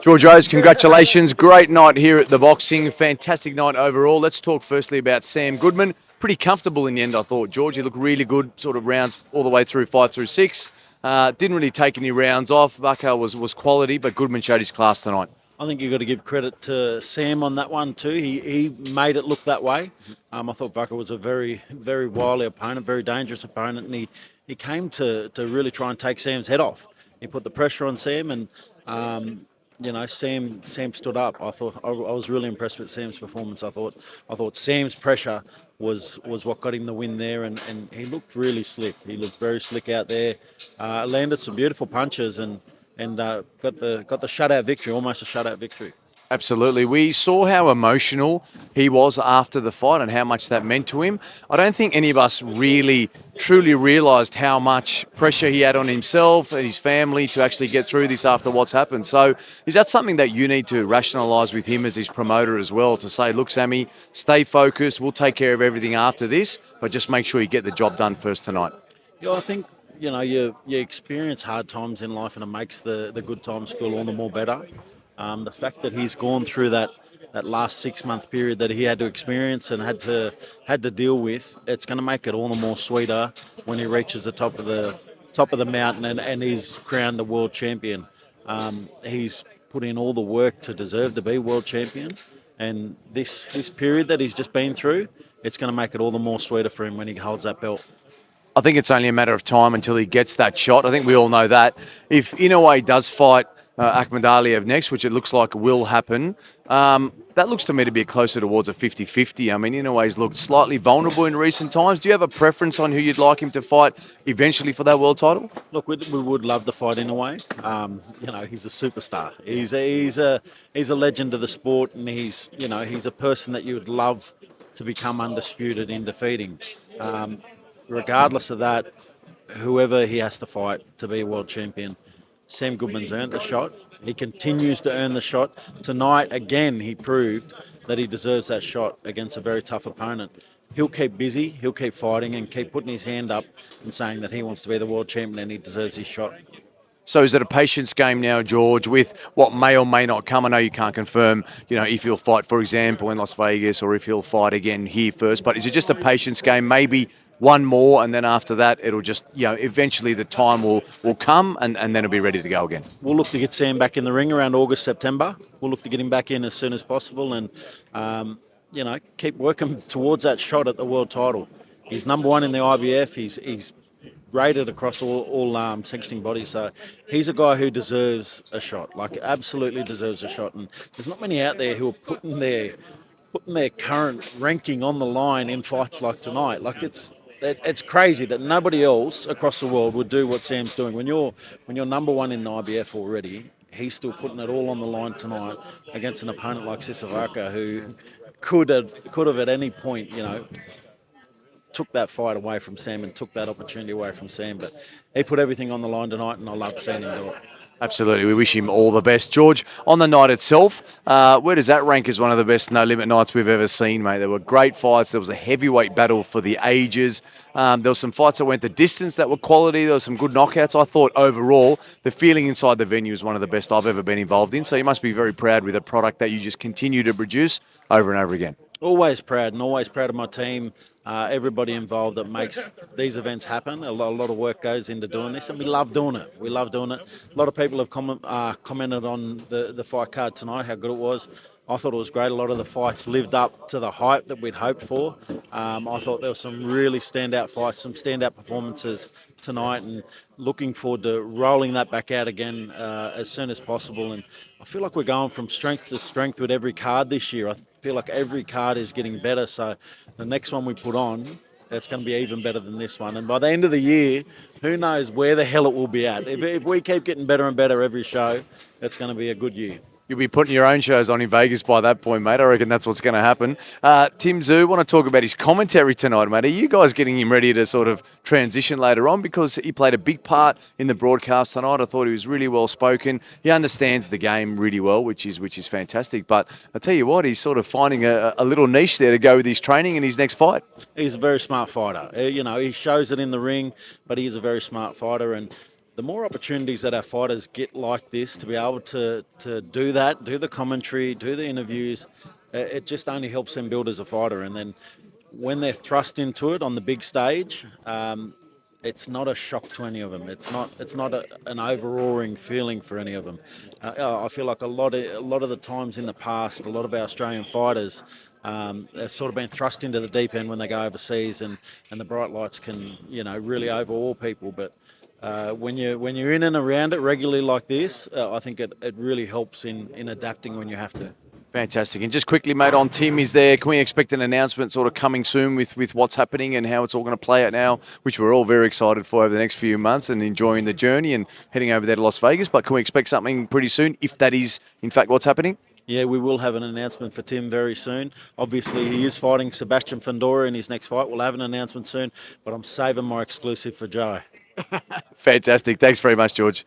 George Rose, congratulations. Great night here at the boxing. Fantastic night overall. Let's talk firstly about Sam Goodman. Pretty comfortable in the end, I thought. George, he looked really good, sort of rounds all the way through 5 through 6. Didn't really take any rounds off. Vaca was quality, but Goodman showed his class tonight. I think you've got to give credit to Sam on that one too. He made it look that way. I thought Vaca was a very, very wily opponent, very dangerous opponent, and he came to really try and take Sam's head off. He put the pressure on Sam, and Sam stood up. I thought I was really impressed with Sam's performance. I thought Sam's pressure was what got him the win there, and he looked really slick. He looked very slick out there. Landed some beautiful punches and got the shutout victory, almost a shutout victory. Absolutely. We saw how emotional he was after the fight and how much that meant to him. I don't think any of us really truly realised how much pressure he had on himself and his family to actually get through this after what's happened. So is that something that you need to rationalise with him as his promoter as well, to say, look, Sammy, stay focused, we'll take care of everything after this, but just make sure you get the job done first tonight? Yeah, I think you experience hard times in life, and it makes the good times feel all the more better. The fact that he's gone through that last 6 month period that he had to experience and had to deal with, it's going to make it all the more sweeter when he reaches the top of the mountain and he's crowned the world champion. He's put in all the work to deserve to be world champion, and this period that he's just been through, it's going to make it all the more sweeter for him when he holds that belt. I think it's only a matter of time until he gets that shot. I think we all know that. If Inoue does fight Ahmed Aliev next, which it looks like will happen, that looks to me to be closer towards a 50-50. I mean, Inoue's looked slightly vulnerable in recent times. Do you have a preference on who you'd like him to fight eventually for that world title? Look, we would love to fight Inoue. He's a superstar. He's a legend of the sport, and he's a person that you would love to become undisputed in defeating. Regardless of that, whoever he has to fight to be a world champion, Sam Goodman's earned the shot. He continues to earn the shot. Tonight, again, he proved that he deserves that shot against a very tough opponent. He'll keep busy, he'll keep fighting, and keep putting his hand up and saying that he wants to be the world champion and he deserves his shot. So is it a patience game now, George, with what may or may not come? I know you can't confirm, if he'll fight, for example, in Las Vegas, or if he'll fight again here first, but is it just a patience game? Maybe one more, and then after that, it'll just, eventually the time will come, and then it'll be ready to go again. We'll look to get Sam back in the ring around August, September. We'll look to get him back in as soon as possible, and, keep working towards that shot at the world title. He's number one in the IBF. He's rated across all sanctioning bodies, so he's a guy who deserves a shot, absolutely deserves a shot, and there's not many out there who are putting their current ranking on the line in fights like tonight. It's crazy that nobody else across the world would do what Sam's doing. When you're number one in the IBF already, he's still putting it all on the line tonight against an opponent like Cesar Vaca, who could have at any point, took that fight away from Sam and took that opportunity away from Sam. But he put everything on the line tonight, and I loved seeing him do it. Absolutely. We wish him all the best. George, on the night itself, where does that rank as one of the best no-limit nights we've ever seen, mate? There were great fights. There was a heavyweight battle for the ages. There were some fights that went the distance that were quality. There were some good knockouts. I thought overall the feeling inside the venue is one of the best I've ever been involved in. So you must be very proud with a product that you just continue to produce over and over again. Always proud, and always proud of my team. Everybody involved that makes these events happen. A lot of work goes into doing this, and we love doing it. We love doing it. A lot of people have commented on the fight card tonight, how good it was. I thought it was great. A lot of the fights lived up to the hype that we'd hoped for. I thought there were some really standout fights, some standout performances tonight, and looking forward to rolling that back out again as soon as possible. And I feel like we're going from strength to strength with every card this year. I feel like every card is getting better, so the next one we put on, that's going to be even better than this one. And by the end of the year, who knows where the hell it will be at. If we keep getting better and better every show, it's going to be a good year. You'll be putting your own shows on in Vegas by that point, mate. I reckon that's what's going to happen. Tim Tszyu, want to talk about his commentary tonight, mate. Are you guys getting him ready to sort of transition later on? Because he played a big part in the broadcast tonight. I thought he was really well spoken. He understands the game really well, which is fantastic. But I tell you what, he's sort of finding a little niche there to go with his training in his next fight. He's a very smart fighter. He shows it in the ring, but he is a very smart fighter, and the more opportunities that our fighters get like this to be able to do that, do the commentary, do the interviews, it just only helps them build as a fighter. And then when they're thrust into it on the big stage, it's not a shock to any of them. It's not an overawing feeling for any of them. I feel like a lot of the times in the past, a lot of our Australian fighters have sort of been thrust into the deep end when they go overseas, and the bright lights can really overawe people. But when you're in and around it regularly like this, I think it really helps in adapting when you have to. Fantastic. And just quickly, mate, on Tim, can we expect an announcement sort of coming soon with what's happening and how it's all going to play out now, which we're all very excited for over the next few months and enjoying the journey and heading over there to Las Vegas? But can we expect something pretty soon, if that is, in fact, what's happening? Yeah, we will have an announcement for Tim very soon. Obviously, he is fighting Sebastian Fundora in his next fight. We'll have an announcement soon, but I'm saving my exclusive for Joe. Fantastic. Thanks very much, George.